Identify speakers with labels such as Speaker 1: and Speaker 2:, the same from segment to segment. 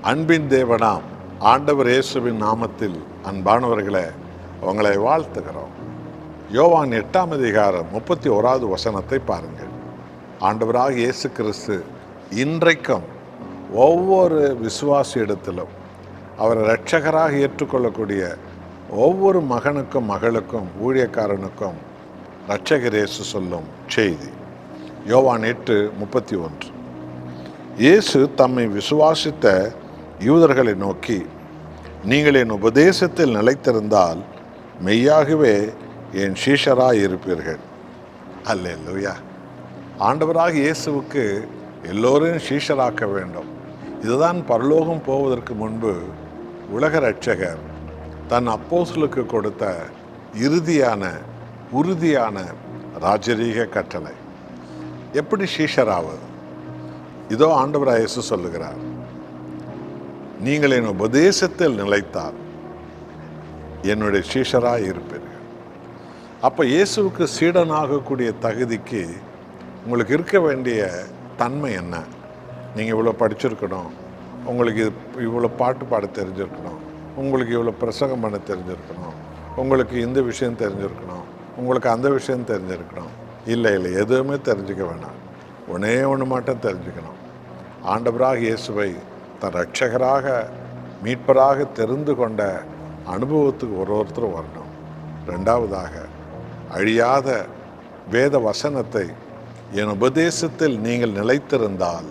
Speaker 1: அன்பின் தேவனாம் ஆண்டவர் இயேசுவின் நாமத்தில் அன்பானவர்களே, உங்களை வாழ்த்துகிறோம். யோவான் 8ஆம் அதிகாரம் 31வது வசனத்தை பாருங்கள். ஆண்டவராக இயேசு கிறிஸ்து இன்றைக்கும் ஒவ்வொரு விசுவாசி இடத்திலும் அவரை இரட்சகராக ஏற்றுக்கொள்ளக்கூடிய ஒவ்வொரு மகனுக்கும் மகளுக்கும் ஊழியக்காரனுக்கும் இரட்சகர் இயேசு சொல்லும் செய்தி. யோவான் 8:31. இயேசு தம்மை விசுவாசித்த யூதர்களை நோக்கி, நீங்கள் என் உபதேசத்தில் நிலைத்திருந்தால் மெய்யாகவே என் சீஷராய் இருப்பீர்கள். அல்லேலூயா. ஆண்டவராக இயேசுவுக்கு எல்லோரையும் சீஷராக்க வேண்டும். இதுதான் பரலோகம் போவதற்கு முன்பு உலக இரட்சகர் தன் அப்போஸ்தலருக்கு கொடுத்த இறுதியான உறுதியான ராஜரீக கட்டளை. எப்படி சீஷராவது? இதோ ஆண்டவராக இயேசு சொல்லுகிறார், நீங்கள் என் உபதேசத்தில் நிலைத்தால் என்னுடைய சீஷராய் இருப்பீர்கள். அப்போ இயேசுவுக்கு சீடனாகக்கூடிய தகுதிக்கு உங்களுக்கு இருக்க வேண்டிய தன்மை என்ன? நீங்கள் இவ்வளோ படிச்சிருக்கணும், உங்களுக்கு இவ்வளோ பாட்டு பாட தெரிஞ்சிருக்கணும், உங்களுக்கு இவ்வளோ பிரசங்கம் பண்ண தெரிஞ்சிருக்கணும், உங்களுக்கு இந்த விஷயம் தெரிஞ்சிருக்கணும், உங்களுக்கு அந்த விஷயம் தெரிஞ்சிருக்கணும். இல்லை, எதுவுமே தெரிஞ்சுக்க வேணாம். ஒன்று மட்டும் தெரிஞ்சுக்கணும். ஆண்டவராக இயேசுவை தன் இரட்சகராக மீட்பராக தெரிந்து கொண்ட அனுபவத்துக்கு ஒருத்தரும் வரணும். ரெண்டாவதாக, அழியாத வேத வசனத்தை என் உபதேசத்தில் நீங்கள் நிலைத்திருந்தால்,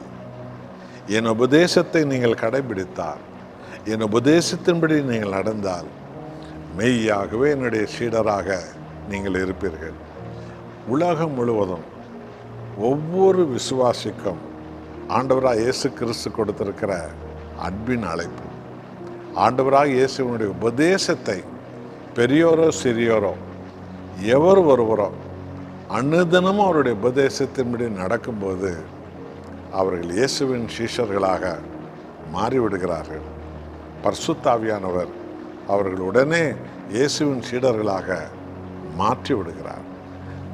Speaker 1: என் உபதேசத்தை நீங்கள் கடைபிடித்தால், என் உபதேசத்தின்படி நீங்கள் நடந்தால் மெய்யாகவே என்னுடைய சீடராக நீங்கள் இருப்பீர்கள். உலகம் முழுவதும் ஒவ்வொரு விசுவாசிக்கும் ஆண்டவராக இயேசு கிறிஸ்து கொடுத்திருக்கிற அன்பின் அழைப்பு. ஆண்டவராக இயேசுவினுடைய உபதேசத்தை பெரியோரோ சிறியோரோ எவர் ஒருவரோ அனுதினமும் அவருடைய உபதேசத்தின்படி நடக்கும்போது அவர்கள் இயேசுவின் சீஷர்களாக மாறிவிடுகிறார்கள். பரிசுத்த ஆவியானவர் அவர்கள் உடனே இயேசுவின் சீடர்களாக மாற்றி விடுகிறார்.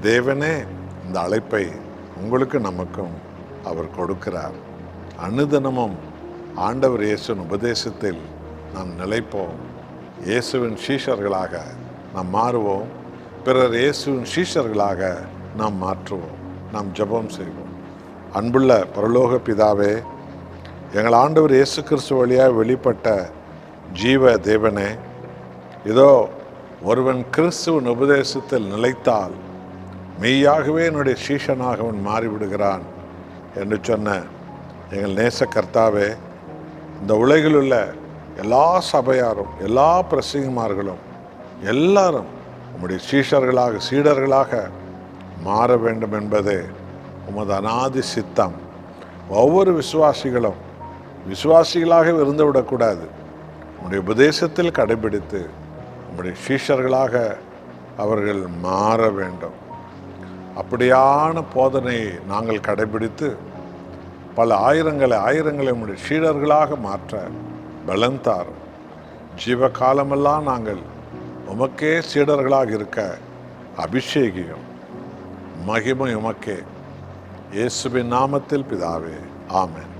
Speaker 1: தேவனே இந்த அழைப்பை உங்களுக்கு நமக்கும் அவர் கொடுக்கிறார். அனுதினமும் ஆண்டவர் இயேசுவின் உபதேசத்தில் நாம் நிலைப்போம். இயேசுவின் சீஷர்களாக நாம் மாறுவோம். பிறர் இயேசுவின் சீஷர்களாக நாம் மாற்றுவோம். நாம் ஜெபம் செய்வோம். அன்புள்ள பரலோக பிதாவே, எங்கள் ஆண்டவர் இயேசு கிறிஸ்து வழியாக வெளிப்பட்ட ஜீவ தேவனே, இதோ ஒருவன் கிறிஸ்துவின் உபதேசத்தில் நிலைத்தால் மெய்யாகவே என்னுடைய சீஷனாக அவன் மாறிவிடுகிறான் என்று சொன்ன எங்கள் நேச கர்த்தாவே, இந்த உலகில் உள்ள எல்லா சபையாரும் எல்லா பிரசங்கமார்களும் எல்லாரும் உம்முடைய சீடர்களாக மாற வேண்டும் என்பதே உமது அநாதி சித்தம். ஒவ்வொரு விசுவாசிகளும் விசுவாசிகளாக இருந்துவிடக்கூடாது. உம்முடைய உபதேசத்தில் கடைபிடித்து உம்முடைய சீஷர்களாக அவர்கள் மாற வேண்டும். அப்படியான போதனையை நாங்கள் கடைபிடித்து பல ஆயிரங்களை உம்முடைய சீடர்களாக மாற்ற பலன் தாரும். ஜீவகாலமெல்லாம் நாங்கள் உமக்கே சீடர்களாக இருக்க அபிஷேகியும். மகிமை உமக்கே. இயேசுவின் நாமத்தில் பிதாவே, ஆமென்.